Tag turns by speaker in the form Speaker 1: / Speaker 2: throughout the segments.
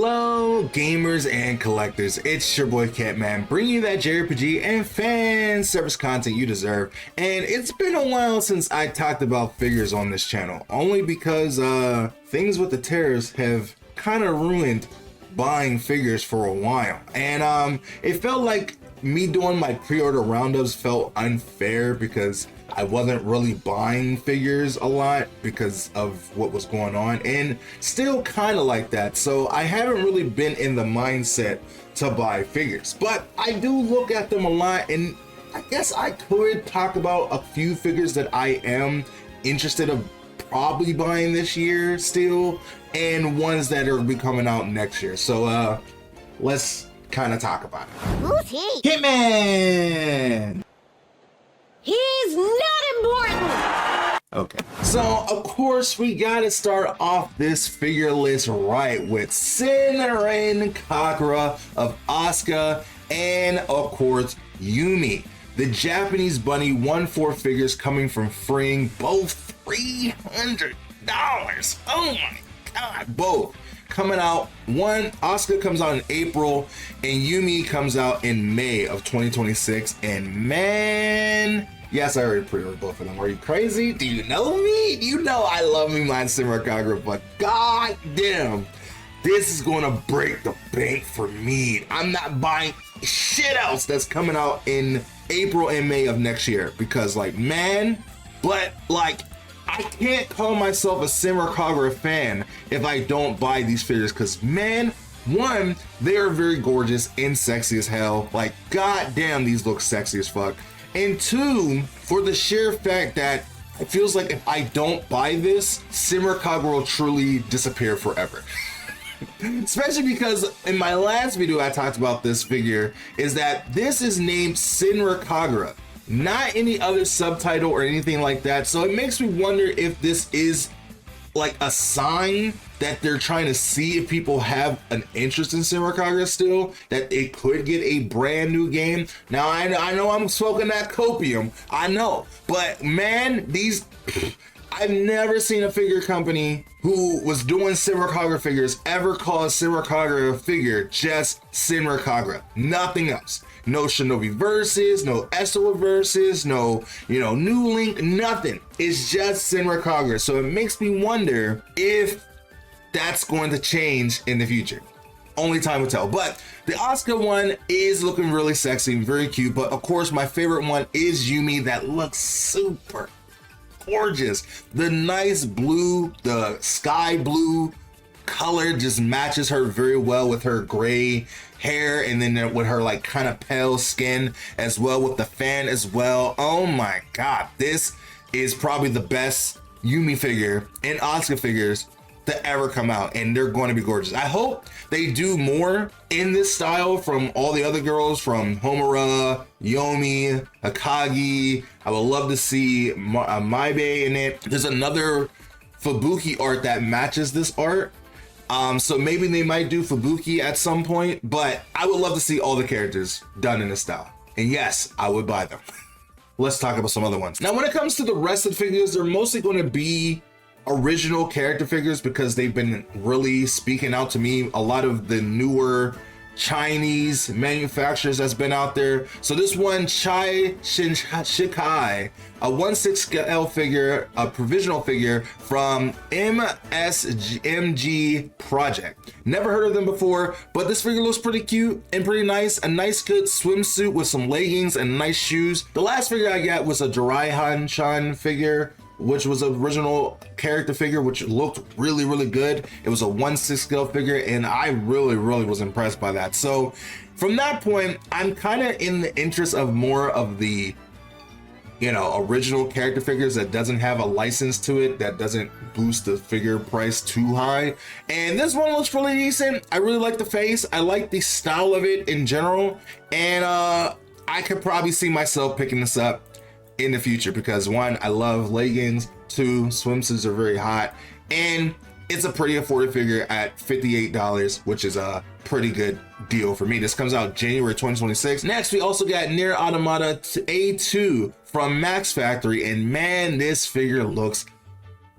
Speaker 1: Hello gamers and collectors, it's your boy Kentman bringing you that JRPG and fan service content you deserve. And it's been a while since I talked about figures on this channel, only because things with the tariffs have kind of ruined buying figures for a while. And it felt like me doing my pre-order roundups felt unfair because I wasn't really buying figures a lot because of what was going on, and still kind of like that. So I haven't really been in the mindset to buy figures, but I do look at them a lot, and I guess I could talk about a few figures that I am interested of probably buying this year still, and ones that are be coming out next year. So let's kind of talk about it.
Speaker 2: Who's he?
Speaker 1: Hitman!
Speaker 2: He's not important!
Speaker 1: Okay, so of course we gotta start off this figure list right with Senran Kagura of Asuka, and of course Yumi. The Japanese bunny 1/4 figures coming from Freeing, both $300. Oh my god, both coming out. One, Asuka comes out in April and Yumi comes out in May of 2026. And man, yes, I already pre-ordered both of them. Are you crazy? Do you know me? You know I love me my Senran Kagura, but god damn, this is gonna break the bank for me. I'm not buying shit else that's coming out in April and May of next year because, like, man, but like, I can't call myself a Senran Kagura fan if I don't buy these figures, because man, one, they are very gorgeous and sexy as hell. Like, god damn, these look sexy as fuck. And two, for the sheer fact that it feels like if I don't buy this, Senran Kagura will truly disappear forever. Especially because in my last video I talked about this figure, is that this is named Senran Kagura, not any other subtitle or anything like that. So it makes me wonder if this is like a sign that they're trying to see if people have an interest in Senran Kagura still, that it could get a brand new game. Now I know I'm smoking that copium, I know, but man, these I've never seen a figure company who was doing Senran Kagura figures ever call a Senran Kagura figure just Senran Kagura, nothing else. No Shinobi verses, no Estora verses, no, New Link, nothing. It's just Senran Kagura. So it makes me wonder if that's going to change in the future. Only time will tell. But the Asuka one is looking really sexy and very cute. But of course, my favorite one is Yumi, that looks super gorgeous. The nice blue, the sky blue color just matches her very well with her gray hair, and then with her like kind of pale skin as well, with the fan as well. Oh my god, this is probably the best Yumi figure and Asuka figures to ever come out, and they're going to be gorgeous. I hope they do more in this style from all the other girls, from Homura, Yumi, Akagi. I would love to see Maibe in it. There's another Fubuki art that matches this art. So maybe they might do Fubuki at some point, but I would love to see all the characters done in this style. And yes, I would buy them. Let's talk about some other ones. Now, when it comes to the rest of the figures, they're mostly going to be original character figures because they've been really speaking out to me. A lot of the newer Chinese manufacturers that's been out there. So this one, Shikai, a 1/6 scale figure, a provisional figure from MSMG Project. Never heard of them before, but this figure looks pretty cute and pretty nice. A nice good swimsuit with some leggings and nice shoes. The last figure I got was a Jiraiya-chan figure, which was an original character figure, which looked really, really good. It was a 1/6 scale figure, and I really, really was impressed by that. So from that point, I'm kind of in the interest of more of the, original character figures that doesn't have a license to it, that doesn't boost the figure price too high. And this one looks really decent. I really like the face. I like the style of it in general. And I could probably see myself picking this up in the future because one, I love leggings, two, swimsuits are very hot, and it's a pretty affordable figure at $58, which is a pretty good deal for me. This comes out January 2026. Next, we also got Nier Automata A2 from Max Factory, and man, this figure looks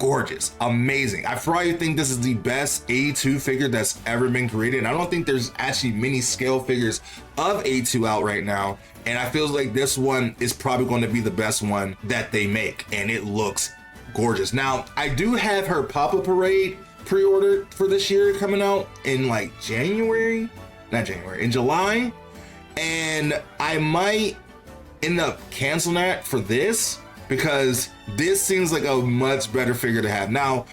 Speaker 1: gorgeous, amazing. I probably think this is the best A2 figure that's ever been created. And I don't think there's actually many scale figures of A2 out right now. And I feel like this one is probably going to be the best one that they make. And it looks gorgeous. Now, I do have her Papa Parade pre-ordered for this year coming out in like in July. And I might end up canceling that for this because this seems like a much better figure to have. Now,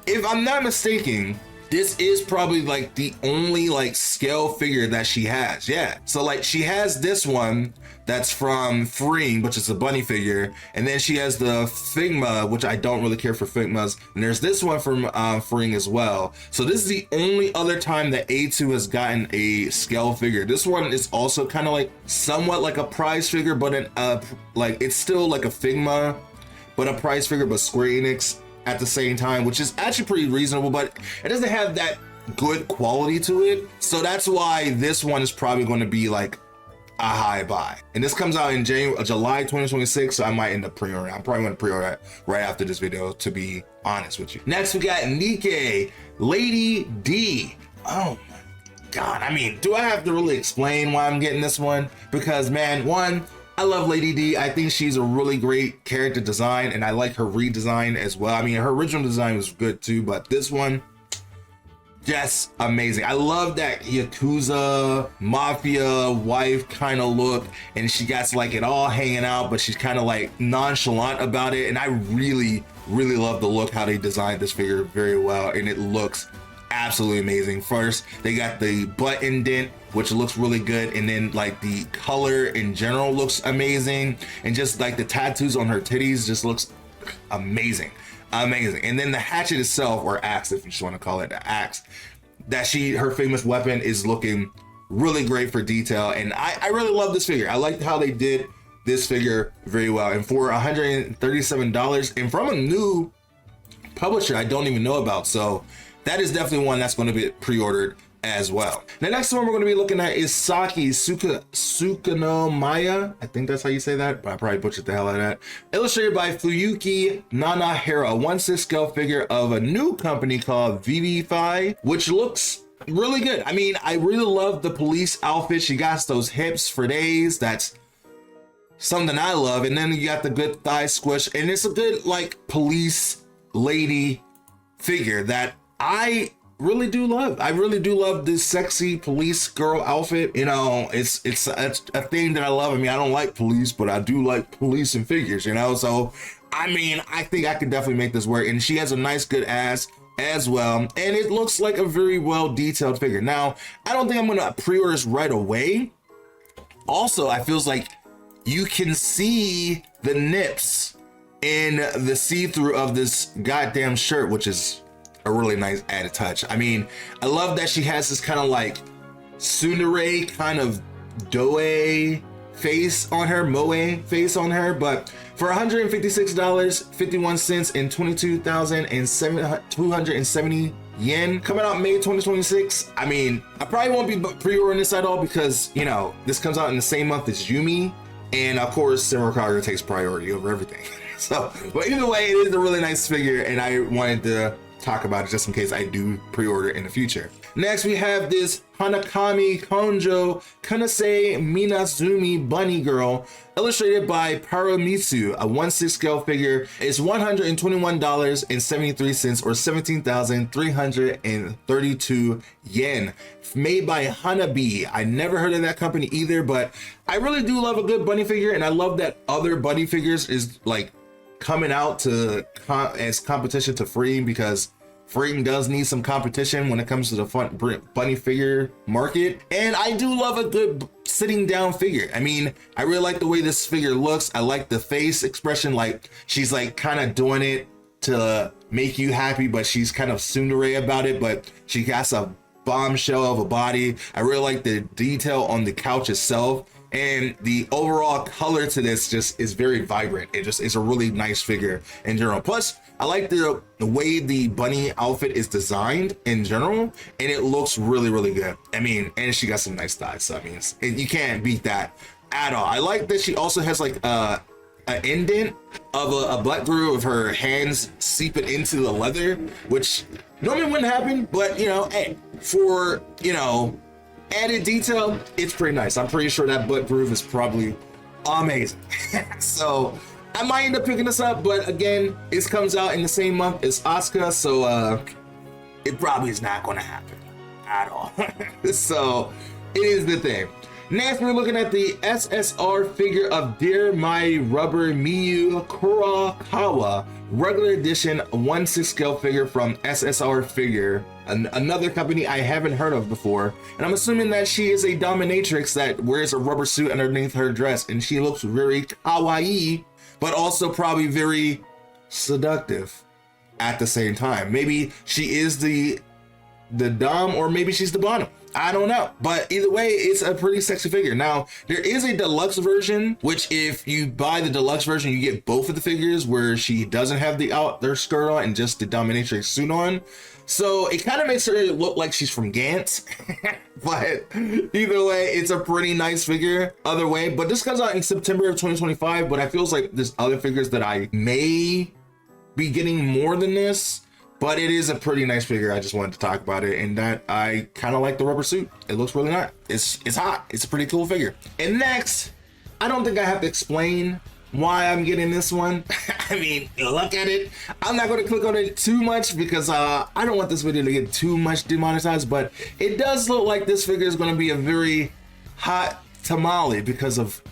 Speaker 1: if I'm not mistaken, this is probably like the only like scale figure that she has. Yeah. So like she has this one that's from Freeing, which is a bunny figure. And then she has the Figma, which I don't really care for Figmas. And there's this one from Freeing as well. So this is the only other time that A2 has gotten a scale figure. This one is also kind of like somewhat like a prize figure, but like it's still like a Figma, but a prize figure, but Square Enix at the same time, which is actually pretty reasonable, but it doesn't have that good quality to it. So that's why this one is probably going to be like a high buy. And this comes out in July 2026, so I might end up pre-ordering. I'm probably going to pre-order that right after this video, to be honest with you. Next, we got Nikke Lady D. Oh my God. I mean, do I have to really explain why I'm getting this one? Because man, one, I love Lady D. I think she's a really great character design, and I like her redesign as well. I mean, her original design was good too, but this one, just amazing. I love that Yakuza Mafia wife kind of look, and she got like it all hanging out, but she's kind of like nonchalant about it. And I really, really love the look, how they designed this figure very well, and it looks absolutely amazing. First, they got the butt indent, which looks really good, and then like the color in general looks amazing, and just like the tattoos on her titties just looks amazing. And then the hatchet itself, or axe, if you just want to call it the axe, that her famous weapon, is looking really great for detail. And I really love this figure. I like how they did this figure very well. And for $137, and from a new publisher I don't even know about, so that is definitely one that's going to be pre-ordered as well. The next one we're going to be looking at is Saki Sukomaya. I think that's how you say that, but I probably butchered the hell out of that. Illustrated by Fuyuki Nanahara, a 1/6 scale figure of a new company called Vivify, which looks really good. I mean, I really love the police outfit. She got those hips for days. That's something I love. And then you got the good thigh squish, and it's a good like police lady figure that I really do love. I really do love this sexy police girl outfit. You know, it's a thing that I love. I mean, I don't like police, but I do like police and figures, you know? So, I mean, I think I could definitely make this work. And she has a nice, good ass as well. And it looks like a very well detailed figure. Now, I don't think I'm gonna pre-order this right away. Also, I feels like you can see the nips in the see-through of this goddamn shirt, which is a really nice added touch. I mean, I love that she has this kind of like tsundere kind of doe face on her, moe face on her, but for $156.51 and 22,270 yen, coming out May 2026. I mean, I probably won't be pre-ordering this at all because, you know, this comes out in the same month as Yumi, and of course Kagura takes priority over everything. So, but either way, it is a really nice figure, and I wanted to talk about it just in case I do pre-order in the future. Next, we have this Hanakami Konjo Kanase Minazumi Bunny Girl, illustrated by Paramitsu, a 1/6 scale figure. It's $121.73 or 17,332 yen. Made by Hanabi. I never heard of that company either, but I really do love a good bunny figure, and I love that other bunny figures is like coming out to as competition to Freeing, because Freeing does need some competition when it comes to the bunny figure market. And I do love a good sitting down figure. I mean, I really like the way this figure looks. I like the face expression, like she's like kind of doing it to make you happy, but she's kind of tsundere about it, but she has a bombshell of a body. I really like the detail on the couch itself. And the overall color to this just is very vibrant. It just is a really nice figure in general. Plus, I like the way the bunny outfit is designed in general, and it looks really, really good. I mean, and she got some nice thighs, so I mean, you can't beat that at all. I like that she also has like an indent of a black groove of her hands seeping into the leather, which normally wouldn't happen, but you know, hey, for, you know, added detail, it's pretty nice. I'm pretty sure that butt groove is probably amazing. So I might end up picking this up, but again, it comes out in the same month as Asuka, so it probably is not going to happen at all. So it is the thing. Next, we're looking at the SSR figure of Dear My Rubber Miu Kurakawa, regular edition 1/6 scale figure from SSR Figure, another company I haven't heard of before. And I'm assuming that she is a dominatrix that wears a rubber suit underneath her dress, and she looks very kawaii, but also probably very seductive at the same time. Maybe she is the dom, or maybe she's the bottom. I don't know, but either way, it's a pretty sexy figure. Now, there is a deluxe version, which if you buy the deluxe version, you get both of the figures where she doesn't have their skirt on and just the dominatrix suit on. So it kind of makes her look like she's from Gantz. But either way, it's a pretty nice figure other way. But this comes out in September of 2025, but I feels like there's other figures that I may be getting more than this. But it is a pretty nice figure. I just wanted to talk about it, and that I kind of like the rubber suit. It looks really nice. It's hot. It's a pretty cool figure. And next, I don't think I have to explain why I'm getting this one. I mean, look at it. I'm not going to click on it too much because I don't want this video to get too much demonetized, but it does look like this figure is going to be a very hot tamale because of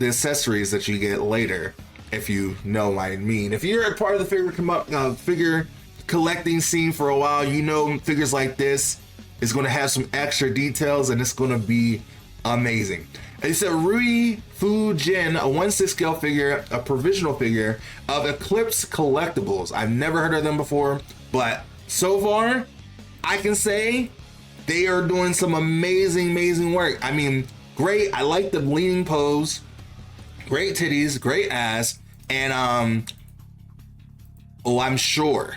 Speaker 1: the accessories that you get later. If you know what I mean. If you're a part of the figure collecting scene for a while, you know figures like this is going to have some extra details, and it's going to be amazing. It's a Rui Fujen, a 1/6 scale figure, a provisional figure of Eclipse Collectibles. I've never heard of them before, but so far, I can say they are doing some amazing work. I mean, great. I like the leaning pose. Great titties, great ass, and I'm sure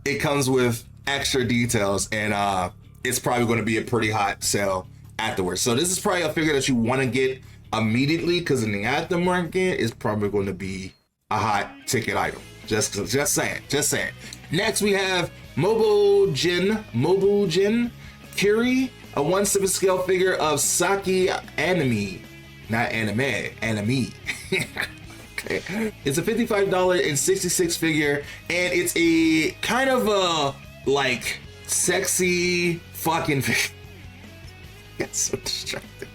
Speaker 1: it comes with extra details, and it's probably going to be a pretty hot sale afterwards. So this is probably a figure that you want to get immediately, because in the aftermarket, it's probably going to be a hot ticket item. Just saying. Next, we have Mobujin Kiri, a 1/7 scale figure of Saki Anime. Okay. It's a $55.66 figure, and it's a kind of a like sexy fucking figure. It's so distracting.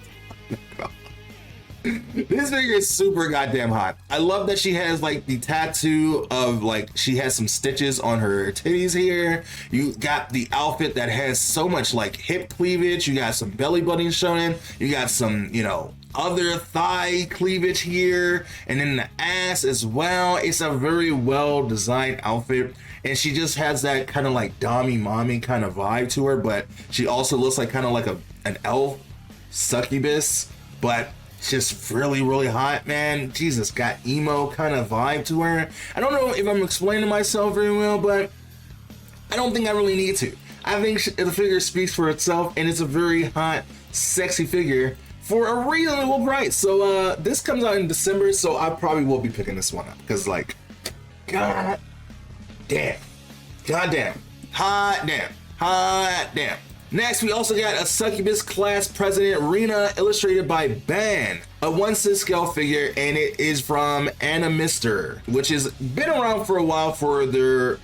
Speaker 1: This figure is super goddamn hot. I love that she has like the tattoo of like, she has some stitches on her titties here. You got the outfit that has so much like hip cleavage. You got some belly button showing. You got some, you know, other thigh cleavage here, and then the ass as well. It's a very well designed outfit, and she just has that kind of like dommy mommy kind of vibe to her, but she also looks like kind of like an elf succubus, but just really hot, man. Jesus, got emo kind of vibe to her. I don't know if I'm explaining myself very well, but I don't think I really need to. I think the figure speaks for itself, and it's a very hot, sexy figure for a reasonable price. So this comes out in December, so I probably will be picking this one up, because like, god damn. Next, we also got a Succubus class president, Reena, illustrated by Ban, a 1/6 scale figure, and it is from Animister, which has been around for a while for their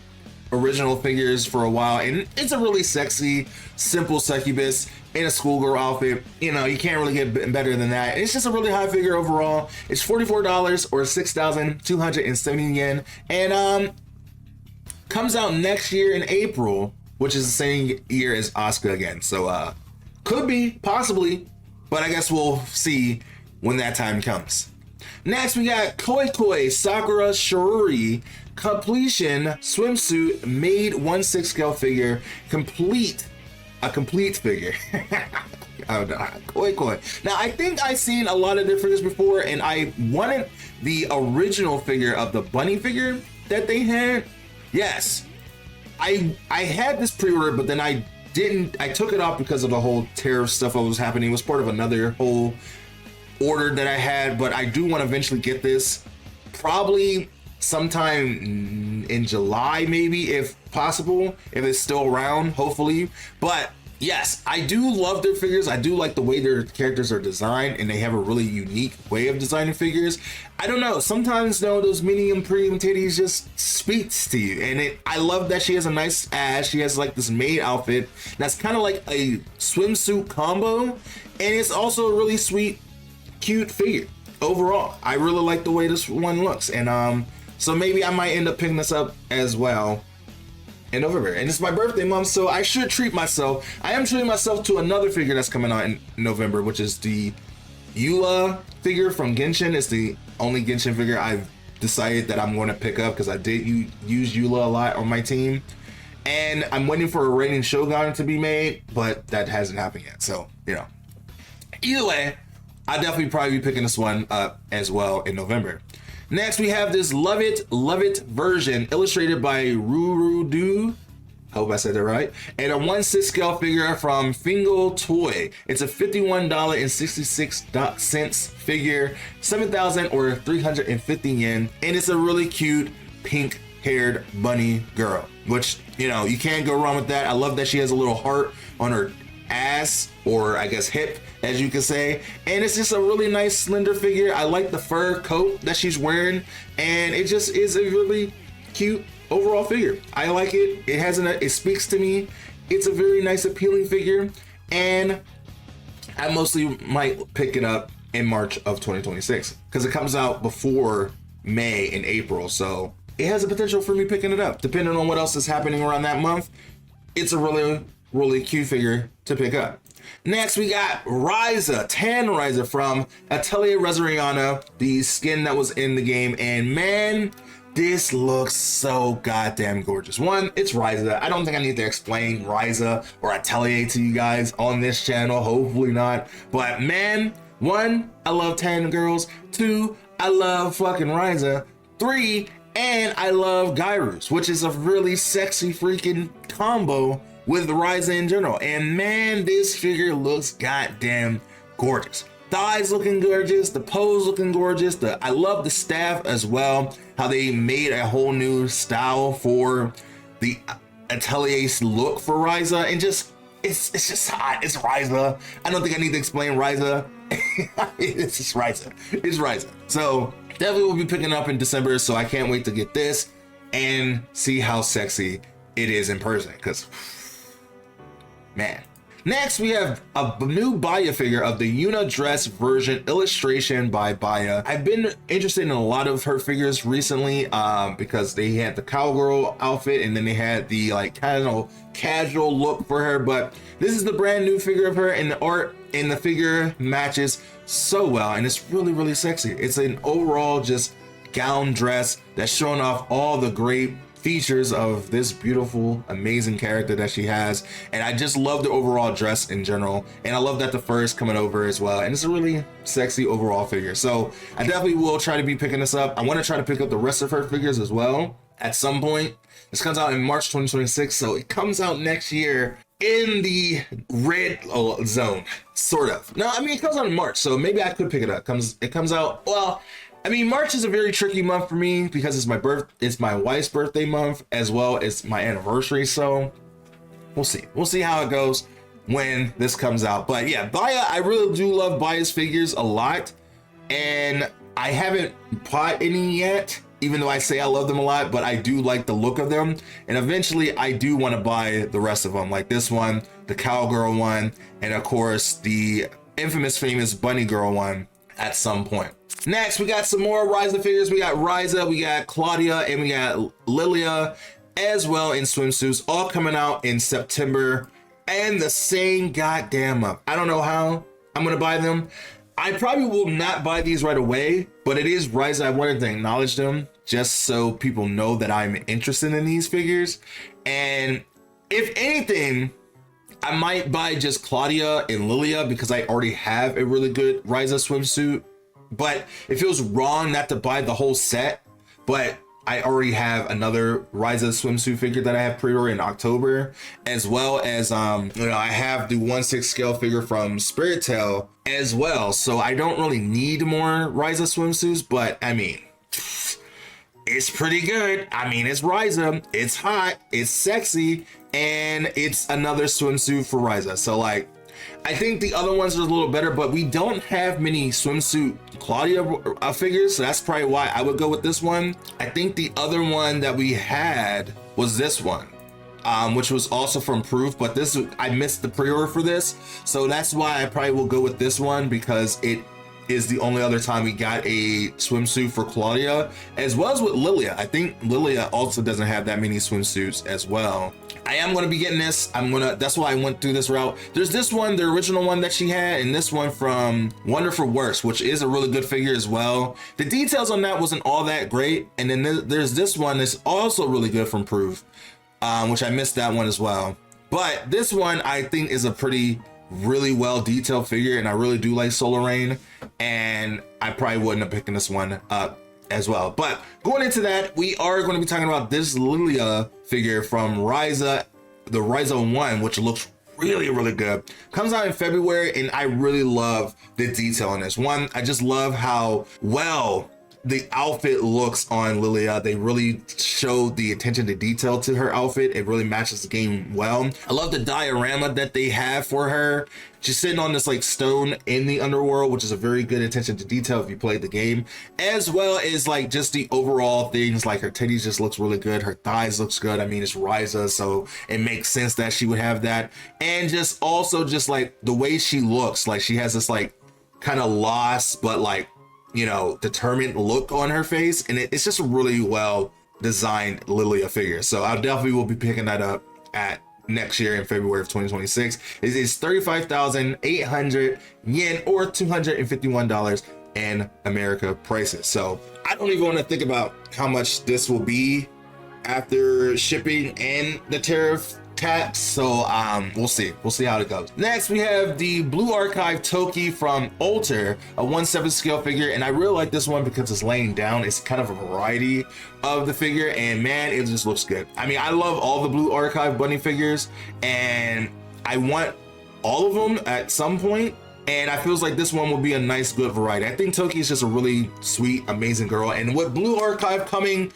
Speaker 1: original figures for a while, and it's a really sexy, simple Succubus in a schoolgirl outfit. You know, you can't really get better than that. It's just a really high figure overall. It's $44 or 6,270 yen, and comes out next year in April, which is the same year as Asuka again. So could be, possibly, but I guess we'll see when that time comes. Next, we got Koi Sakura Shiruri completion swimsuit made 1/6 scale figure, a complete figure. Oh no, Koi. Now I think I've seen a lot of their figures before, and I wanted the original figure of the bunny figure that they had. Yes, I had this pre-order, but then I didn't. I took it off because of the whole tariff stuff that was happening. It was part of another whole ordered that I had, but I do want to eventually get this probably sometime in July, maybe, if possible, if it's still around, hopefully. But yes, I do love their figures. I do like the way their characters are designed, and they have a really unique way of designing figures. I don't know, sometimes those medium premium titties just speaks to you, and I love that she has a nice ass. She has like this maid outfit that's kind of like a swimsuit combo, and it's also a really sweet, cute figure overall. I really like the way this one looks, and so maybe I might end up picking this up as well in November. And it's my birthday month, so I should treat myself. I am treating myself to another figure that's coming out in November, which is the Eula figure from Genshin. It's the only Genshin figure I've decided that I'm going to pick up because I did use Eula a lot on my team. And I'm waiting for a Raiden Shogun to be made, but that hasn't happened yet. So, either way, I'll definitely probably be picking this one up as well in November. Next, we have this Love It version illustrated by Rurudu. Hope I said that right. And a 1/6 scale figure from Fingal Toy. It's a $51.66 figure, 7,000 or 350 yen. And it's a really cute pink haired bunny girl, which, you can't go wrong with that. I love that she has a little heart on her ass, or I guess hip, as you can say, and it's just a really nice slender figure. I like the fur coat that she's wearing, and it just is a really cute overall figure. I like it. It speaks to me. It's a very nice, appealing figure, and I mostly might pick it up in March of 2026 because it comes out before May and April, so it has a potential for me picking it up depending on what else is happening around that month. It's a really cute figure to pick up. Next, we got Risa, Tan Risa from Atelier Resoriana, the skin that was in the game, and man, this looks so goddamn gorgeous. One, it's Risa. I don't think I need to explain Risa or Atelier to you guys on this channel, hopefully not, but man, one, I love Tan girls. Two, I love fucking Risa. Three, and I love Gyru's, which is a really sexy freaking combo with Risa in general. And man, this figure looks goddamn gorgeous. Thighs looking gorgeous, the pose looking gorgeous. I love the staff as well, how they made a whole new style for the Atelier's look for Risa, and just it's just hot. It's Risa. I don't think I need to explain Risa. It's just Risa. It's Risa. So definitely will be picking up in December, so I can't wait to get this and see how sexy it is in person, because man. Next, we have a new Baya figure of the Yuna dress version, illustration by Baya. I've been interested in a lot of her figures recently because they had the cowgirl outfit and then they had the like kind of casual look for her, but this is the brand new figure of her, and the art in the figure matches so well, and it's really sexy. It's an overall just gown dress that's showing off all the great features of this beautiful, amazing character that she has, and I just love the overall dress in general, and I love that the fur is coming over as well, and it's a really sexy overall figure. So I definitely will try to be picking this up. I want to try to pick up the rest of her figures as well at some point. This comes out in March 2026, so it comes out next year in the red zone, sort of. No, I mean, it comes out in March, so maybe I could pick it up. It comes out, well, I mean, March is a very tricky month for me because it's my wife's birthday month as well as my anniversary. So we'll see. We'll see how it goes when this comes out. But yeah, Baya, I really do love Baya's figures a lot. And I haven't bought any yet, even though I say I love them a lot, but I do like the look of them. And eventually I do want to buy the rest of them, like this one, the cowgirl one, and of course the famous bunny girl one at some point. Next, we got some more Risa figures. We got Risa, we got Claudia, and we got Lilia as well in swimsuits, all coming out in September and the same goddamn month. I don't know how I'm gonna buy them. I probably will not buy these right away, but it is Risa. I wanted to acknowledge them just so people know that I'm interested in these figures. And if anything, I might buy just Claudia and Lilia because I already have a really good Risa swimsuit. But it feels wrong not to buy the whole set. But I already have another Risa swimsuit figure that I have pre-order in October, as well as I have the 1/6 scale figure from Spirit Tail as well. So I don't really need more Risa swimsuits, but I mean, it's pretty good. I mean, it's Risa, it's hot, it's sexy, and it's another swimsuit for Risa. So like, I think the other ones are a little better, but we don't have many swimsuit Claudia figures, so that's probably why I would go with this one. I think the other one that we had was this one, which was also from Proof, but this, I missed the pre-order for this, so that's why I probably will go with this one, because it is the only other time we got a swimsuit for Claudia, as well as with Lilia. I think Lilia also doesn't have that many swimsuits as well. I am going to be getting this. That's why I went through this route. There's this one, the original one that she had, and this one from Wonder for Worse, which is a really good figure as well. The details on that wasn't all that great. And then there's this one that's also really good from Proof, which I missed that one as well. But this one I think is a really well detailed figure, and I really do like Solar Rain, and I probably wouldn't have picked this one up as well. But going into that, we are going to be talking about this Lilia figure from Risa, the Risa 1, which looks really good. Comes out in February, and I really love the detail on this one. I just love how well the outfit looks on Lilia. They really show the attention to detail to her outfit. It really matches the game well. I love the diorama that they have for her. She's sitting on this like stone in the underworld, which is a very good attention to detail if you played the game, as well as like just the overall things, like her titties just looks really good. Her thighs looks good. I mean, it's Risa, so it makes sense that she would have that. And just also just like the way she looks, like she has this like kind of lost, but like, you know, determined look on her face, and it's just a really well designed Lilia figure. So I definitely will be picking that up at next year in February of 2026. It is 35,800 yen or $251 in America prices. So I don't even want to think about how much this will be after shipping and the tariff tax. So we'll see how it goes. Next, we have the Blue Archive Toki from Alter, a 1/7 scale figure, and I really like this one because it's laying down. It's kind of a variety of the figure, and man, it just looks good. I mean, I love all the Blue Archive bunny figures, and I want all of them at some point, and I feels like this one will be a nice, good variety. I think Toki is just a really sweet, amazing girl, and with Blue Archive coming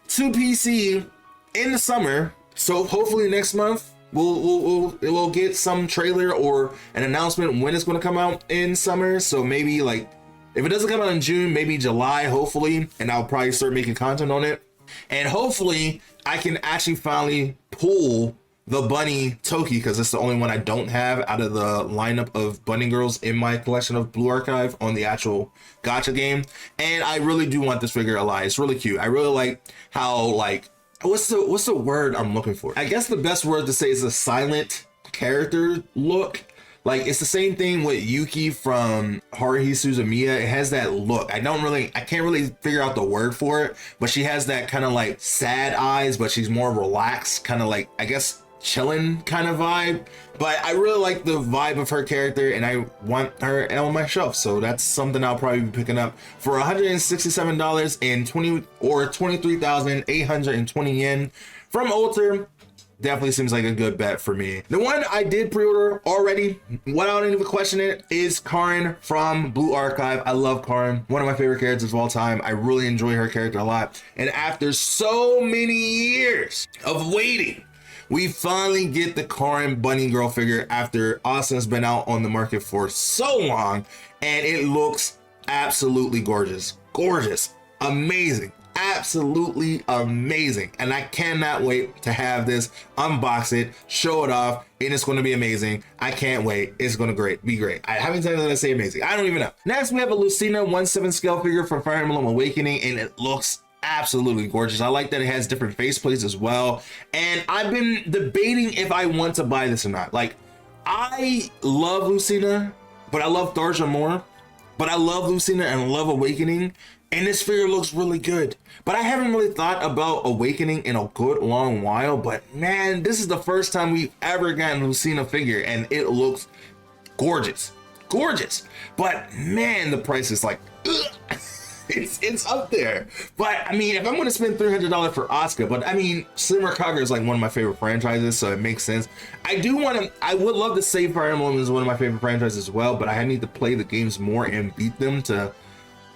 Speaker 1: to PC in the summer, so hopefully next month we'll get some trailer or an announcement when it's going to come out in summer. So maybe like if it doesn't come out in June, maybe July, hopefully, and I'll probably start making content on it. And hopefully I can actually finally pull the bunny Toki, because it's the only one I don't have out of the lineup of bunny girls in my collection of Blue Archive on the actual gacha game. And I really do want this figure alive. It's really cute. I really like how like, what's the word I'm looking for? I guess the best word to say is a silent character look. Like it's the same thing with Yuki from Haruhi Suzumiya. It has that look. I can't really figure out the word for it, but she has that kind of like sad eyes, but she's more relaxed, kind of like, I guess, chilling kind of vibe. But I really like the vibe of her character, and I want her on my shelf. So that's something I'll probably be picking up for $167 and 23,820 yen from Alter. Definitely seems like a good bet for me. The one I did pre-order already, without even questioning it, is Karin from Blue Archive. I love Karin, one of my favorite characters of all time. I really enjoy her character a lot. And after so many years of waiting, we finally get the Karin bunny girl figure after Austin's been out on the market for so long, and it looks absolutely gorgeous. Gorgeous, amazing, absolutely amazing. And I cannot wait to have this, unbox it, show it off, and it's going to be amazing. I can't wait. It's going to be great. I haven't said that I say amazing. I don't even know. Next, we have a Lucina 1/7 scale figure from Fire Emblem Awakening, and it looks absolutely gorgeous. I like that it has different face plates as well, and I've been debating if I want to buy this or not. Like, I love Lucina, but I love Tharja more, but I love Lucina and I love Awakening, and this figure looks really good. But I haven't really thought about Awakening in a good long while, but man, this is the first time we've ever gotten a Lucina figure, and it looks gorgeous. But man, the price is like, ugh. it's up there. But I mean, if I'm gonna spend $300 for Asuka, but I mean, Slimmer Kagura is like one of my favorite franchises, so it makes sense. I would love to say Fire Emblem is one of my favorite franchises as well, but I need to play the games more and beat them to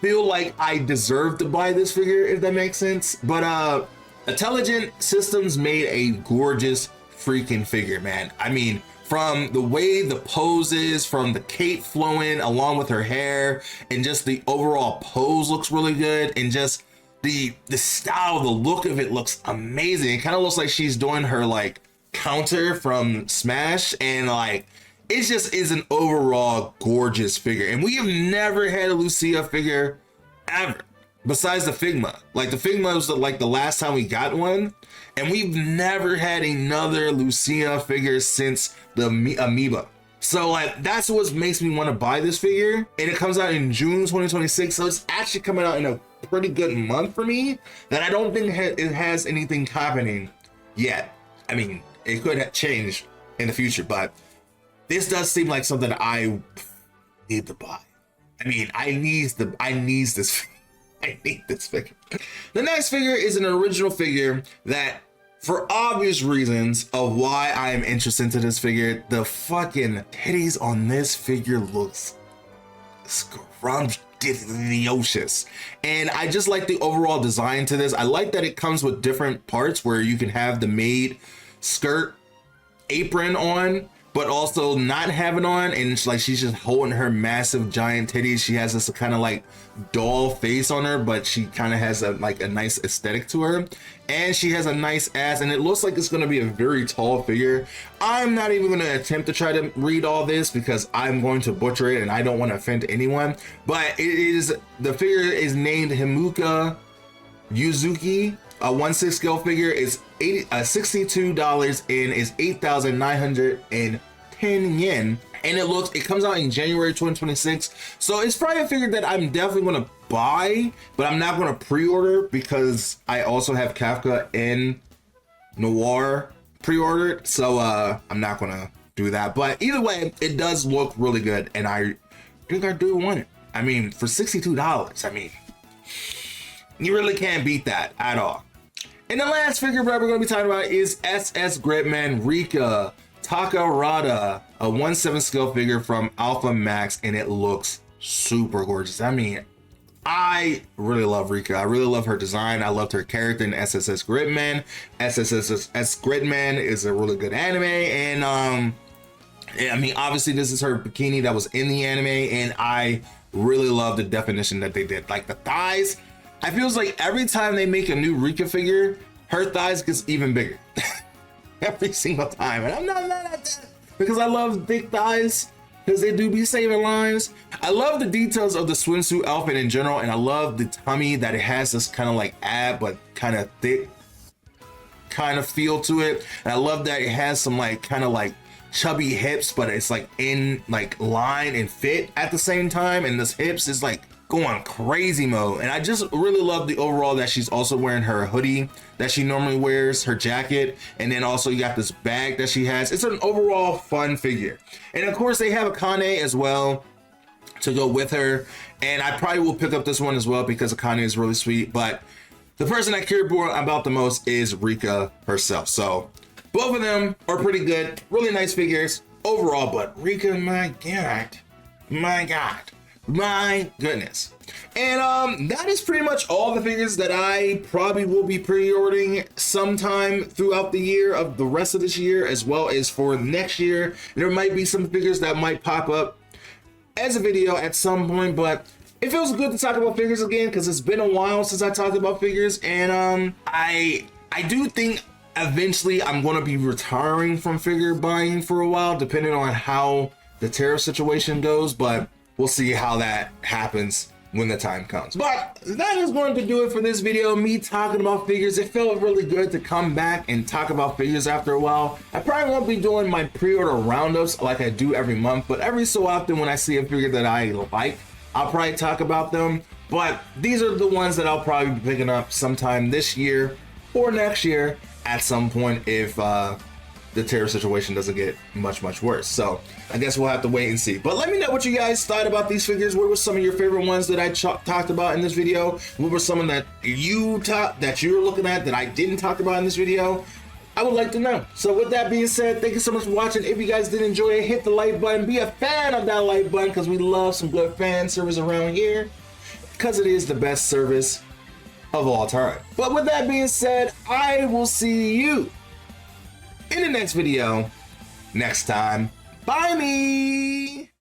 Speaker 1: feel like I deserve to buy this figure, if that makes sense. But Intelligent Systems made a gorgeous freaking figure, man. I mean, from the way the pose is, from the cape flowing along with her hair, and just the overall pose looks really good, and just the style, the look of it looks amazing. It kind of looks like she's doing her like counter from Smash, and like it just is an overall gorgeous figure. And we have never had a Lucia figure ever, besides the Figma. Like the Figma was like the last time we got one, and we've never had another Lucia figure since the Amiibo. So like that's what makes me want to buy this figure, and it comes out in June 2026, so it's actually coming out in a pretty good month for me, that I don't think it has anything happening yet. I mean, it could change in the future, but this does seem like something I need to buy. I mean, I need this I need this figure. The next figure is an original figure that, for obvious reasons of why I am interested into this figure, the titties on this figure looks scrumptious. And I just like the overall design to this. I like that it comes with different parts where you can have the maid skirt apron on, but also not have it on, and it's like she's just holding her massive giant titties. She has this kind of like doll face on her, but she kind of has a nice aesthetic to her, and she has a nice ass, and it looks like it's going to be a very tall figure. I'm not even going to attempt to try to read all this because I'm going to butcher it, and I don't want to offend anyone. But the figure is named Himuka Yuzuki. A 1/6 scale figure is $62 and is 8,910 yen. And it comes out in January 2026. So it's probably a figure that I'm definitely going to buy, but I'm not going to pre-order because I also have Kafka and Noir pre-ordered. So I'm not going to do that. But either way, it does look really good, and I think I do want it. I mean, for $62, I mean, you really can't beat that at all. And the last figure that we're going to be talking about is SS Gridman Rika Takarada, a 1/7 scale figure from Alpha Max, and it looks super gorgeous. I mean, I really love Rika. I really love her design. I loved her character in SSS Gridman. SSS Gridman is a really good anime, and I mean, obviously this is her bikini that was in the anime, and I really love the definition that they did. Like the thighs, I feels like every time they make a new Rika figure, her thighs gets even bigger. Every single time. And I'm not mad at that because I love big thighs because they do be saving lives. I love the details of the swimsuit outfit in general, and I love the tummy that it has this kind of like ab but kind of thick kind of feel to it. And I love that it has some like kind of like chubby hips, but it's like in like line and fit at the same time, and this hips is like going crazy mode. And I just really love the overall that she's also wearing her hoodie that she normally wears, her jacket, and then also you got this bag that she has. It's an overall fun figure. And of course they have Akane as well to go with her, and I probably will pick up this one as well because Akane is really sweet. But the person I care more about the most is Rika herself. So both of them are pretty good, really nice figures overall. But Rika, my goodness. And that is pretty much all the figures that I probably will be pre-ordering sometime throughout the year of the rest of this year, as well as for next year. There might be some figures that might pop up as a video at some point, but it feels good to talk about figures again because it's been a while since I talked about figures. And I do think eventually I'm going to be retiring from figure buying for a while, depending on how the tariff situation goes, but we'll see how that happens when the time comes. But that is going to do it for this video, me talking about figures. It felt really good to come back and talk about figures after a while. I probably won't be doing my pre-order roundups like I do every month, but every so often when I see a figure that I like, I'll probably talk about them. But these are the ones that I'll probably be picking up sometime this year or next year at some point if the terror situation doesn't get much worse. So I guess we'll have to wait and see. But let me know what you guys thought about these figures. What were some of your favorite ones that I talked about in this video? What were some that you're looking at that I didn't talk about in this video? I would like to know. So with that being said, thank you so much for watching. If you guys did enjoy it, hit the like button. Be a fan of that like button because we love some good fan service around here because it is the best service of all time. But with that being said, I will see you in the next video next time. Bye me.